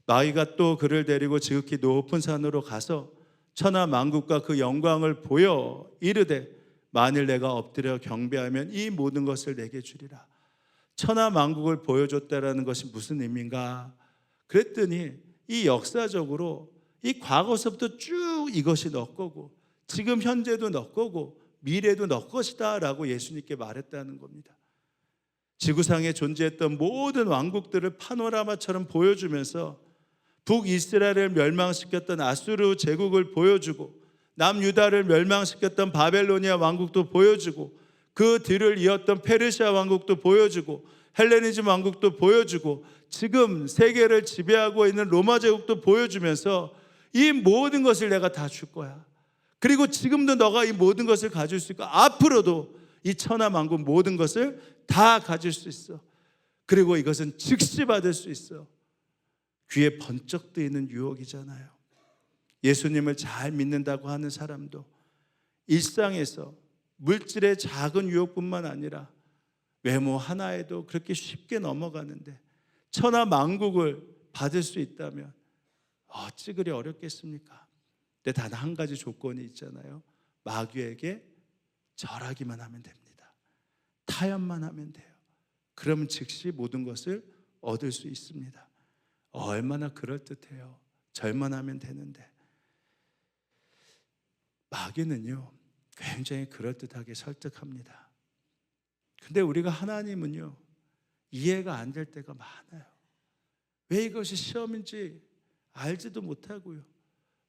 마귀가 또 그를 데리고 지극히 높은 산으로 가서 천하 만국과 그 영광을 보여 이르되 만일 내가 엎드려 경배하면 이 모든 것을 내게 주리라. 천하 만국을 보여줬다라는 것이 무슨 의미인가? 그랬더니 이 역사적으로 이 과거서부터 쭉 이것이 너 거고 지금 현재도 너 거고 미래도 너 것이다 라고 예수님께 말했다는 겁니다. 지구상에 존재했던 모든 왕국들을 파노라마처럼 보여주면서 북이스라엘을 멸망시켰던 아수르 제국을 보여주고 남유다를 멸망시켰던 바벨로니아 왕국도 보여주고 그 뒤를 이었던 페르시아 왕국도 보여주고 헬레니즘 왕국도 보여주고 지금 세계를 지배하고 있는 로마 제국도 보여주면서 이 모든 것을 내가 다 줄 거야. 그리고 지금도 너가 이 모든 것을 가질 수 있고 앞으로도 이 천하 만국 모든 것을 다 가질 수 있어. 그리고 이것은 즉시 받을 수 있어. 귀에 번쩍 뜨이는 유혹이잖아요. 예수님을 잘 믿는다고 하는 사람도 일상에서 물질의 작은 유혹뿐만 아니라 외모 하나에도 그렇게 쉽게 넘어가는데 천하 만국을 받을 수 있다면 어찌 그리 어렵겠습니까? 근데 단 한 가지 조건이 있잖아요. 마귀에게 절하기만 하면 됩니다. 타협만 하면 돼요. 그러면 즉시 모든 것을 얻을 수 있습니다. 얼마나 그럴듯해요. 절만 하면 되는데. 마귀는요 굉장히 그럴듯하게 설득합니다. 근데 우리가 하나님은요 이해가 안 될 때가 많아요. 왜 이것이 시험인지 알지도 못하고요,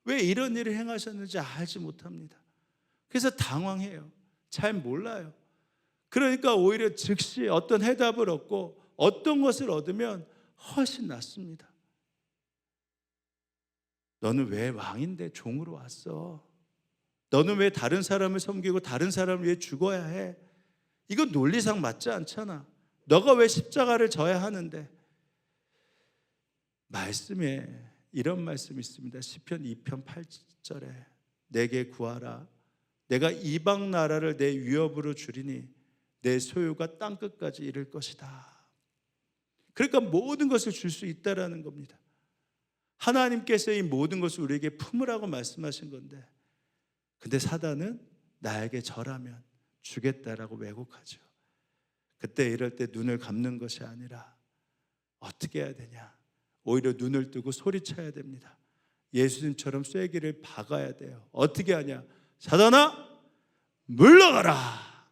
왜 이런 일을 행하셨는지 알지 못합니다. 그래서 당황해요. 잘 몰라요. 그러니까 오히려 즉시 어떤 해답을 얻고 어떤 것을 얻으면 훨씬 낫습니다. 너는 왜 왕인데 종으로 왔어? 너는 왜 다른 사람을 섬기고 다른 사람을 위해 죽어야 해? 이건 논리상 맞지 않잖아. 너가 왜 십자가를 져야 하는데? 말씀에 이런 말씀이 있습니다. 시편 2편 8절에 내게 구하라. 내가 이방 나라를 내 위협으로 주리니 내 소유가 땅끝까지 이를 것이다. 그러니까 모든 것을 줄 수 있다라는 겁니다. 하나님께서 이 모든 것을 우리에게 품으라고 말씀하신 건데, 근데 사단은 나에게 절하면 주겠다라고 왜곡하죠. 그때 이럴 때 눈을 감는 것이 아니라 어떻게 해야 되냐? 오히려 눈을 뜨고 소리쳐야 됩니다. 예수님처럼 쐐기를 박아야 돼요. 어떻게 하냐? 사단아 물러가라.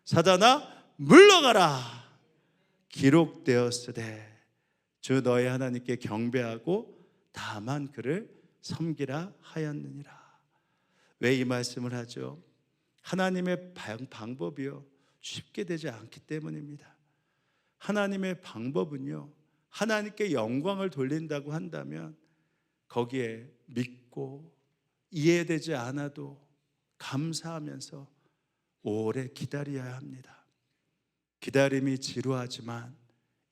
사단아 물러가라. 기록되었으되 주 너의 하나님께 경배하고 다만 그를 섬기라 하였느니라. 왜 이 말씀을 하죠? 하나님의 방법이요 쉽게 되지 않기 때문입니다. 하나님의 방법은요 하나님께 영광을 돌린다고 한다면 거기에 믿고 이해되지 않아도 감사하면서 오래 기다려야 합니다. 기다림이 지루하지만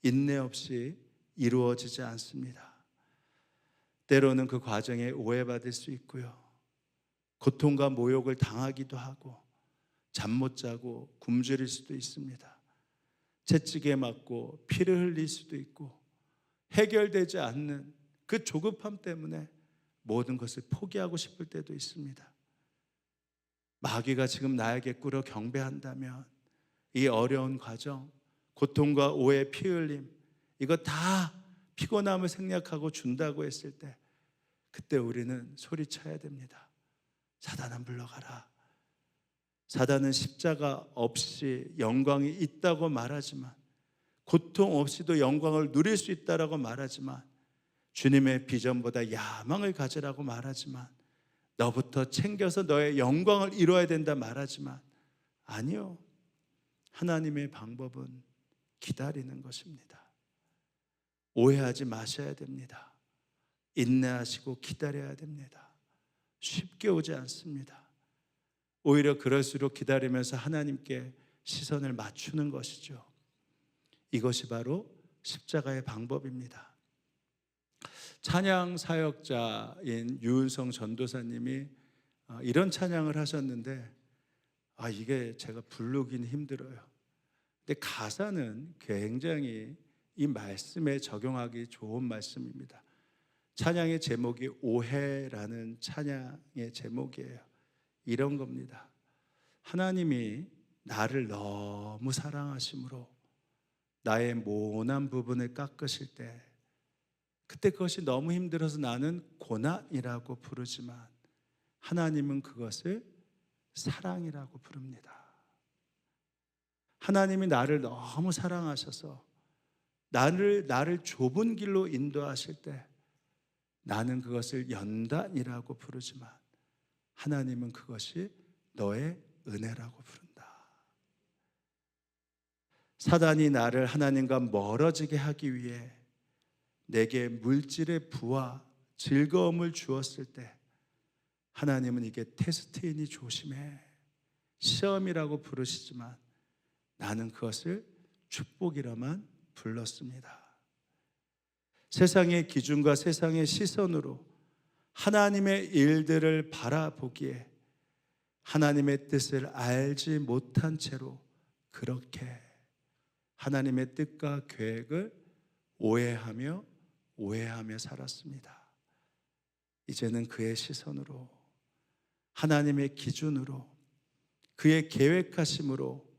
인내 없이 이루어지지 않습니다. 때로는 그 과정에 오해받을 수 있고요, 고통과 모욕을 당하기도 하고 잠 못 자고 굶주릴 수도 있습니다. 채찍에 맞고 피를 흘릴 수도 있고 해결되지 않는 그 조급함 때문에 모든 것을 포기하고 싶을 때도 있습니다. 마귀가 지금 나에게 꿇어 경배한다면 이 어려운 과정, 고통과 오해, 피 흘림, 이거 다 피곤함을 생략하고 준다고 했을 때 그때 우리는 소리쳐야 됩니다. 사단아 물러가라. 사단은 십자가 없이 영광이 있다고 말하지만, 고통 없이도 영광을 누릴 수 있다라고 말하지만, 주님의 비전보다 야망을 가지라고 말하지만, 너부터 챙겨서 너의 영광을 이루어야 된다 말하지만, 아니요, 하나님의 방법은 기다리는 것입니다. 오해하지 마셔야 됩니다. 인내하시고 기다려야 됩니다. 쉽게 오지 않습니다. 오히려 그럴수록 기다리면서 하나님께 시선을 맞추는 것이죠. 이것이 바로 십자가의 방법입니다. 찬양 사역자인 유은성 전도사님이 이런 찬양을 하셨는데 이게 제가 부르긴 힘들어요. 근데 가사는 굉장히 이 말씀에 적용하기 좋은 말씀입니다. 찬양의 제목이 오해라는 찬양의 제목이에요. 이런 겁니다. 하나님이 나를 너무 사랑하심으로 나의 모난 부분을 깎으실 때, 그때 그것이 너무 힘들어서 나는 고난이라고 부르지만 하나님은 그것을 사랑이라고 부릅니다. 하나님이 나를 너무 사랑하셔서 나를 좁은 길로 인도하실 때 나는 그것을 연단이라고 부르지만 하나님은 그것이 너의 은혜라고 부른다. 사단이 나를 하나님과 멀어지게 하기 위해 내게 물질의 부와 즐거움을 주었을 때 하나님은 이게 테스트이니 조심해, 시험이라고 부르시지만 나는 그것을 축복이라만 불렀습니다. 세상의 기준과 세상의 시선으로 하나님의 일들을 바라보기에 하나님의 뜻을 알지 못한 채로 그렇게 하나님의 뜻과 계획을 오해하며 살았습니다. 이제는 그의 시선으로, 하나님의 기준으로, 그의 계획하심으로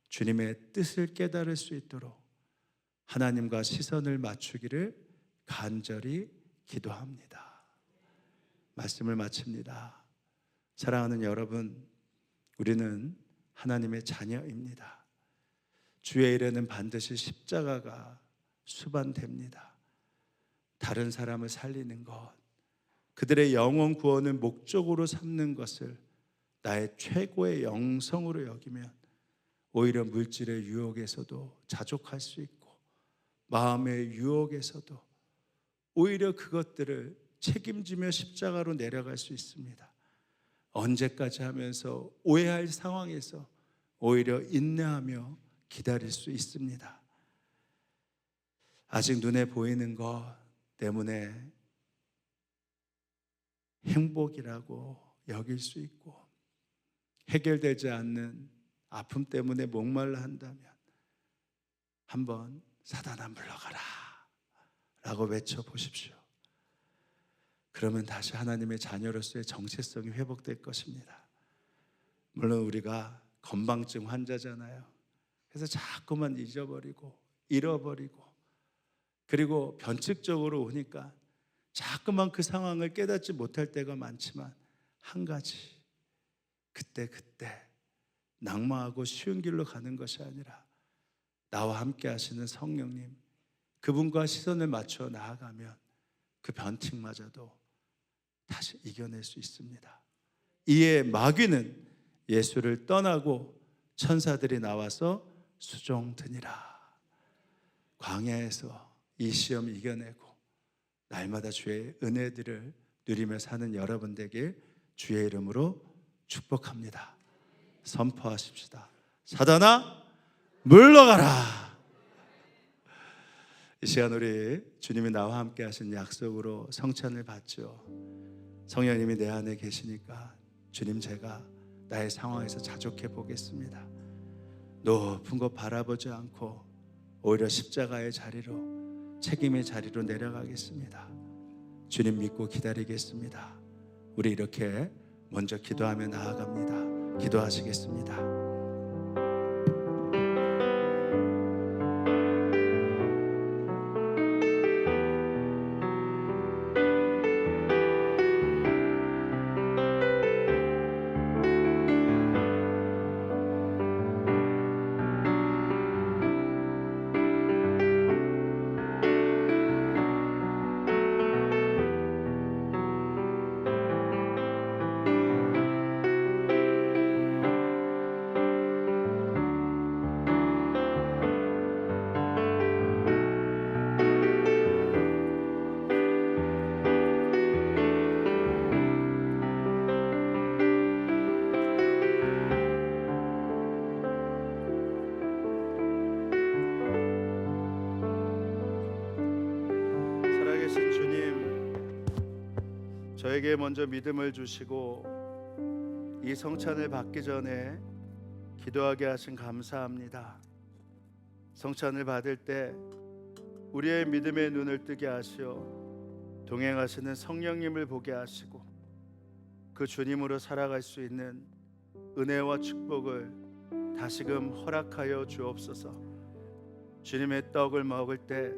주님의 뜻을 깨달을 수 있도록 하나님과 시선을 맞추기를 간절히 기도합니다. 말씀을 마칩니다. 사랑하는 여러분, 우리는 하나님의 자녀입니다. 주의 일에는 반드시 십자가가 수반됩니다. 다른 사람을 살리는 것, 그들의 영혼 구원을 목적으로 삼는 것을 나의 최고의 영성으로 여기면 오히려 물질의 유혹에서도 자족할 수 있고 마음의 유혹에서도 오히려 그것들을 책임지며 십자가로 내려갈 수 있습니다. 언제까지 하면서 오해할 상황에서 오히려 인내하며 기다릴 수 있습니다. 아직 눈에 보이는 것 때문에 행복이라고 여길 수 있고 해결되지 않는 아픔 때문에 목말라 한다면 한번 사단아 물러가라 라고 외쳐보십시오. 그러면 다시 하나님의 자녀로서의 정체성이 회복될 것입니다. 물론 우리가 건망증 환자잖아요. 그래서 자꾸만 잊어버리고 잃어버리고 그리고 변칙적으로 오니까 자꾸만 그 상황을 깨닫지 못할 때가 많지만 한 가지, 그때 낙마하고 쉬운 길로 가는 것이 아니라 나와 함께 하시는 성령님, 그분과 시선을 맞춰 나아가면 그 변칙마저도 다시 이겨낼 수 있습니다. 이에 마귀는 예수를 떠나고 천사들이 나와서 수종드니라. 광야에서 이 시험 이겨내고 날마다 주의 은혜들을 누리며 사는 여러분 되길 주의 이름으로 축복합니다. 선포하십시다. 사단아 물러가라. 이 시간 우리 주님이 나와 함께 하신 약속으로 성찬을 받죠. 성령님이 내 안에 계시니까 주님, 제가 나의 상황에서 자족해 보겠습니다. 높은 것 바라보지 않고 오히려 십자가의 자리로, 책임의 자리로 내려가겠습니다. 주님 믿고 기다리겠습니다. 우리 이렇게 먼저 기도하며 나아갑니다. 기도하시겠습니다. 저에게 먼저 믿음을 주시고 이 성찬을 받기 전에 기도하게 하신 감사합니다. 성찬을 받을 때 우리의 믿음의 눈을 뜨게 하시어 동행하시는 성령님을 보게 하시고 그 주님으로 살아갈 수 있는 은혜와 축복을 다시금 허락하여 주옵소서. 주님의 떡을 먹을 때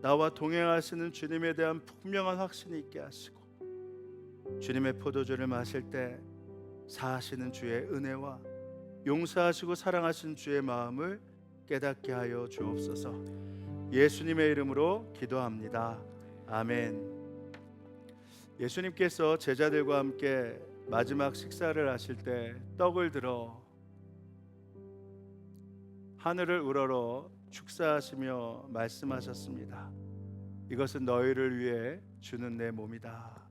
나와 동행하시는 주님에 대한 분명한 확신이 있게 하시고 주님의 포도주를 마실 때 사하시는 주의 은혜와 용서하시고 사랑하시는 주의 마음을 깨닫게 하여 주옵소서. 예수님의 이름으로 기도합니다. 아멘. 예수님께서 제자들과 함께 마지막 식사를 하실 때 떡을 들어 하늘을 우러러 축사하시며 말씀하셨습니다. 이것은 너희를 위해 주는 내 몸이다.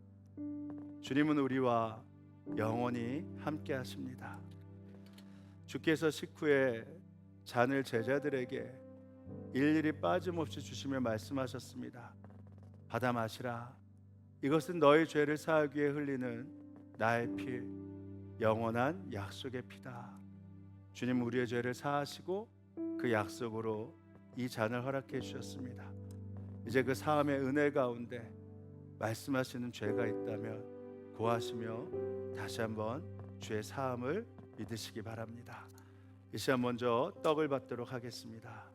주님은 우리와 영원히 함께 하십니다. 주께서 식후에 잔을 제자들에게 일일이 빠짐없이 주시며 말씀하셨습니다. 받아 마시라. 이것은 너희 죄를 사하기 위해 흘리는 나의 피, 영원한 약속의 피다. 주님 우리의 죄를 사하시고 그 약속으로 이 잔을 허락해 주셨습니다. 이제 그 사함의 은혜 가운데 말씀하시는 죄가 있다면 고하시며 다시 한번 주의 사함을 믿으시기 바랍니다. 이 시간 먼저 떡을 받도록 하겠습니다.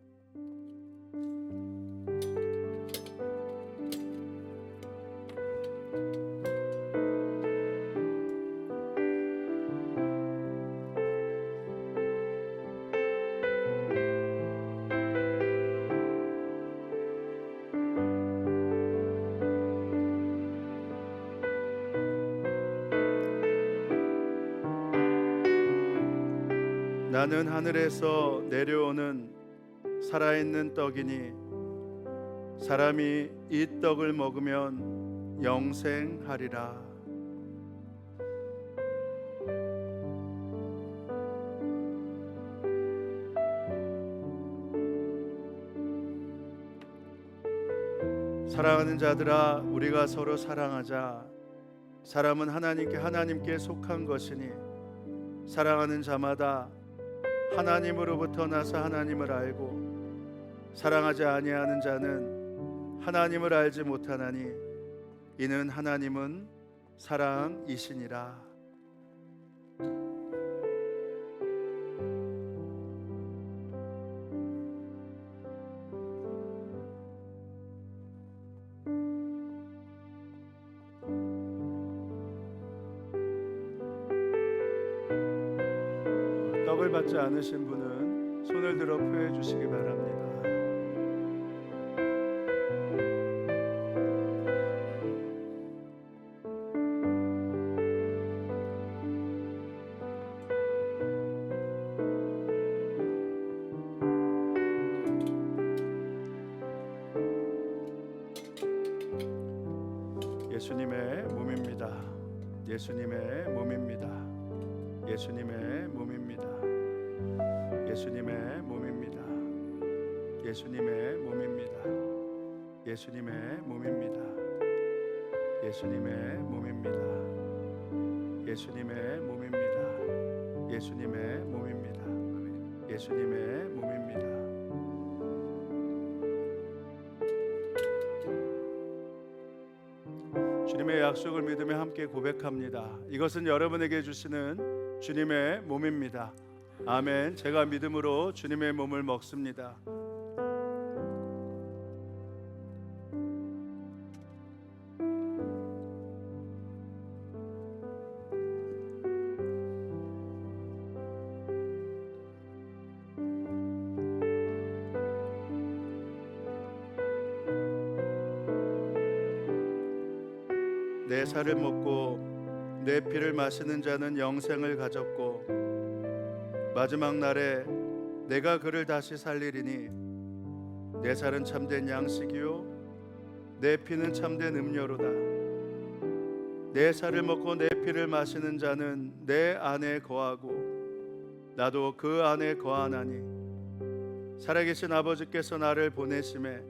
나는 하늘에서 내려오는 살아있는 떡이니 사람이 이 떡을 먹으면 영생하리라. 사랑하는 자들아, 우리가 서로 사랑하자. 사람은 하나님께 속한 것이니 사랑하는 자마다 하나님으로부터 나서 하나님을 알고 사랑하지 아니하는 자는 하나님을 알지 못하나니 이는 하나님은 사랑이시니라. 떡을 받지 않으신 분은 손을 들어 표해 주시기 바랍니다. 예수님의 몸입니다. 예수님의 몸입니다. 예수님의 몸입니다. 예수님의 몸입니다. 예수님의 몸입니다. 예수님의 몸입니다. 예수님의 몸입니다. 예수님의 몸입니다. 예수님의 몸입니다. 예수님의 몸입니다. 주님의 약속을 믿으며 함께 고백합니다. 이것은 여러분에게 주시는 주님의 몸입니다. 아멘. 제가 믿음으로 주님의 몸을 먹습니다. 내 살을 먹고 내 피를 마시는 자는 영생을 가졌고 마지막 날에 내가 그를 다시 살리리니 내 살은 참된 양식이요 내 피는 참된 음료로다. 내 살을 먹고 내 피를 마시는 자는 내 안에 거하고 나도 그 안에 거하나니 살아계신 아버지께서 나를 보내심에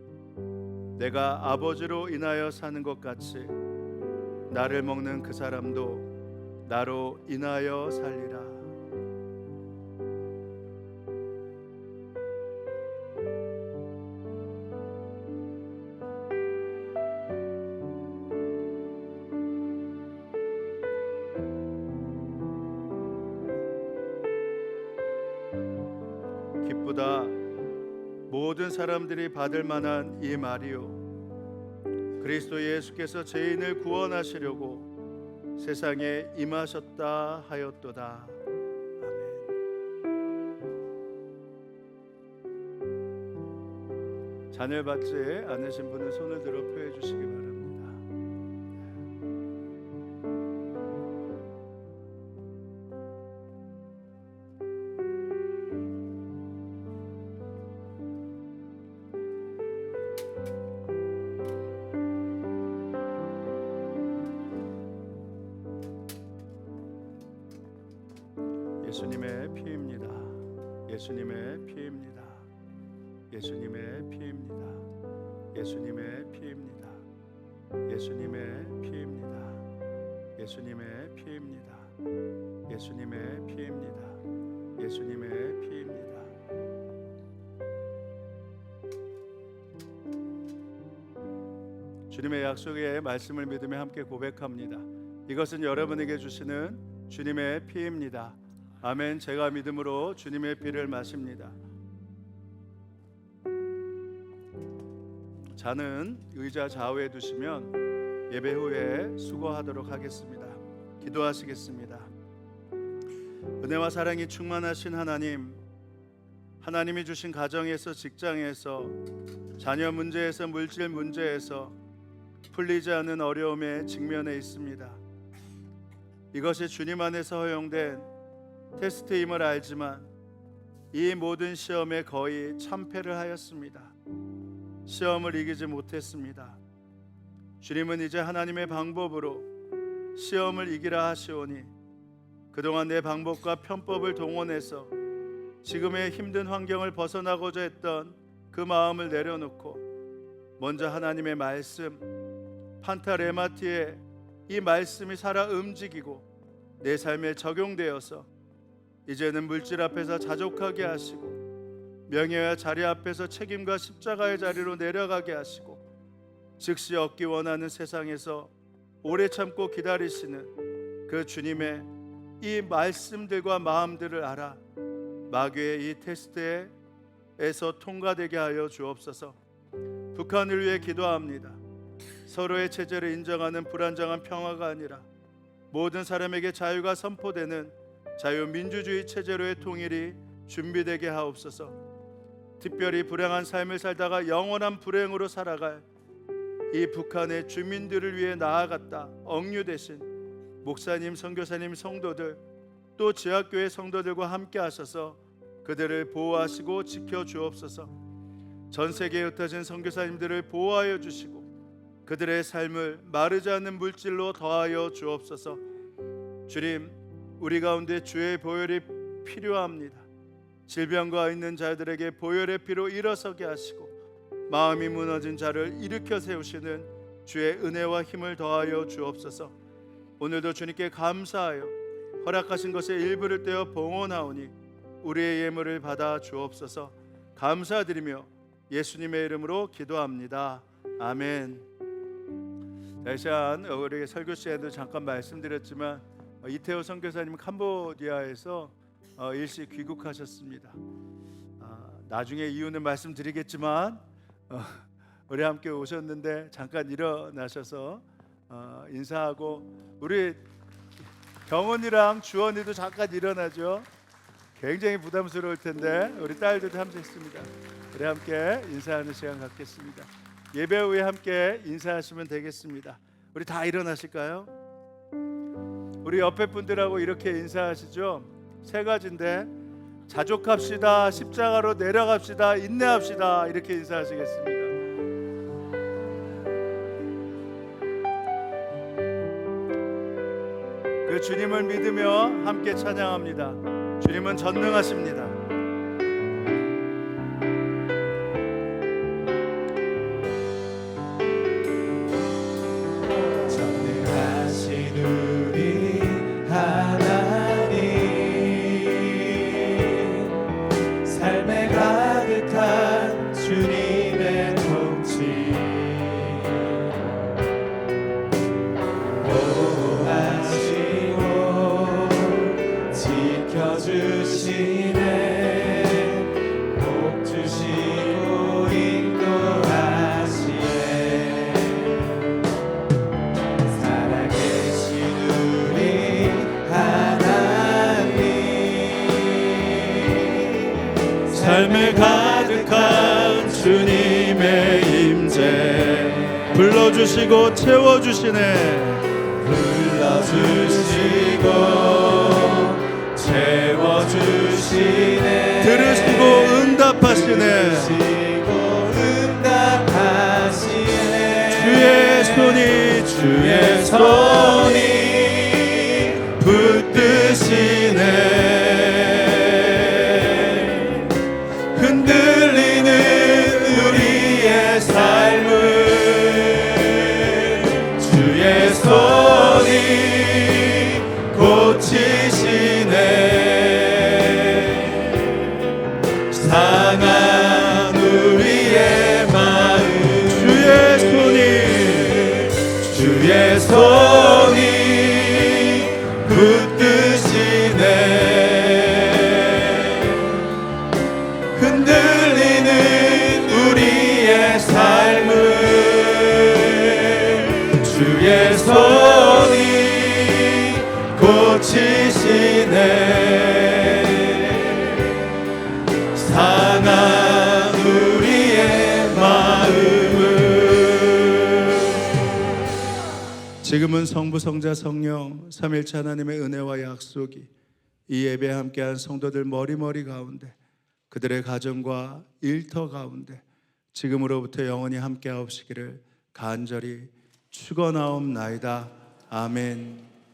내가 아버지로 인하여 사는 것 같이 나를 먹는 그 사람도 나로 인하여 살리라. 기쁘다 모든 사람들이 받을 만한 이 말이요 그리스도 예수께서 죄인을 구원하시려고 세상에 임하셨다 하였도다. 아멘. 자녀 받지 않으신 분은 손을 들어 표해 주시기 바랍니다. 예수님의 피입니다. 예수님의 피입니다. 예수님의 피입니다. 예수님의 피입니다. 예수님의 피입니다. 예수님의 피입니다. 예수님의 피입니다. 예수님의 피입니다. 주님의 약속의 말씀을 믿으며 함께 고백합니다. 이것은 여러분에게 주시는 주님의 피입니다. 아멘. 제가 믿음으로 주님의 피를 마십니다. 자는 의자 좌우에 두시면 예배 후에 수고하도록 하겠습니다. 기도하시겠습니다. 은혜와 사랑이 충만하신 하나님, 하나님이 주신 가정에서, 직장에서, 자녀 문제에서, 물질 문제에서 풀리지 않는 어려움에 직면해 있습니다. 이것이 주님 안에서 허용된 테스트임을 알지만 이 모든 시험에 거의 참패를 하였습니다. 시험을 이기지 못했습니다. 주님은 이제 하나님의 방법으로 시험을 이기라 하시오니 그동안 내 방법과 편법을 동원해서 지금의 힘든 환경을 벗어나고자 했던 그 마음을 내려놓고 먼저 하나님의 말씀 판타레마티에 이 말씀이 살아 움직이고 내 삶에 적용되어서 이제는 물질 앞에서 자족하게 하시고 명예와 자리 앞에서 책임과 십자가의 자리로 내려가게 하시고 즉시 얻기 원하는 세상에서 오래 참고 기다리시는 그 주님의 이 말씀들과 마음들을 알아 마귀의 이 테스트에서 통과되게 하여 주옵소서. 북한을 위해 기도합니다. 서로의 체제를 인정하는 불안정한 평화가 아니라 모든 사람에게 자유가 선포되는 자유민주주의 체제로의 통일이 준비되게 하옵소서. 특별히 불행한 삶을 살다가 영원한 불행으로 살아갈 이 북한의 주민들을 위해 나아갔다 억류되신 목사님, 선교사님, 성도들 또 지하교회 성도들과 함께 하셔서 그들을 보호하시고 지켜주옵소서. 전 세계에 흩어진 선교사님들을 보호하여 주시고 그들의 삶을 마르지 않는 물질로 더하여 주옵소서. 주님, 우리 가운데 주의 보혈이 필요합니다. 질병과 있는 자들에게 보혈의 피로 일어서게 하시고 마음이 무너진 자를 일으켜 세우시는 주의 은혜와 힘을 더하여 주옵소서. 오늘도 주님께 감사하여 허락하신 것의 일부를 떼어 봉헌하오니 우리의 예물을 받아 주옵소서. 감사드리며 예수님의 이름으로 기도합니다. 아멘. 이 시간 우리 설교 시간에도 잠깐 말씀드렸지만 이태호 선교사님 캄보디아에서 일시 귀국하셨습니다. 나중에 이유는 말씀드리겠지만 우리 함께 오셨는데 잠깐 일어나셔서 인사하고 우리 경원이랑 주원이도 잠깐 일어나죠. 굉장히 부담스러울 텐데 우리 딸들도 함께했습니다. 우리 함께 인사하는 시간 갖겠습니다. 예배 후에 함께 인사하시면 되겠습니다. 우리 다 일어나실까요? 우리 옆에 분들하고 이렇게 인사하시죠. 세 가지인데 자족합시다, 십자가로 내려갑시다, 인내합시다 이렇게 인사하시겠습니다. 그 주님을 믿으며 함께 찬양합니다. 주님은 전능하십니다. 전능하신 주시네 복 주시고 인도하시네 살아계신 우리 하나님 삶에 가득한 주님의 임재 불러주시고 채워주시네 불러주시고 채워주시네 들으시고 응답하시네 주의 손이 붙드시네 흔들리는 우리의 삶을 주의 손이 고치시네 상한 우리의 마음 주의 손이 붙드시네 흔들리는 우리의 삶을 주의 손이 고치시네 상한 우리의 마음을 지금은 성부 성자 성령 삼일체 하나님의 은혜와 약속이 이 예배에 함께한 성도들 머리머리 가운데 그들의 가정과 일터 가운데 지금으로부터 영원히 함께하옵시기를 간절히 축원하옵나이다. 아멘.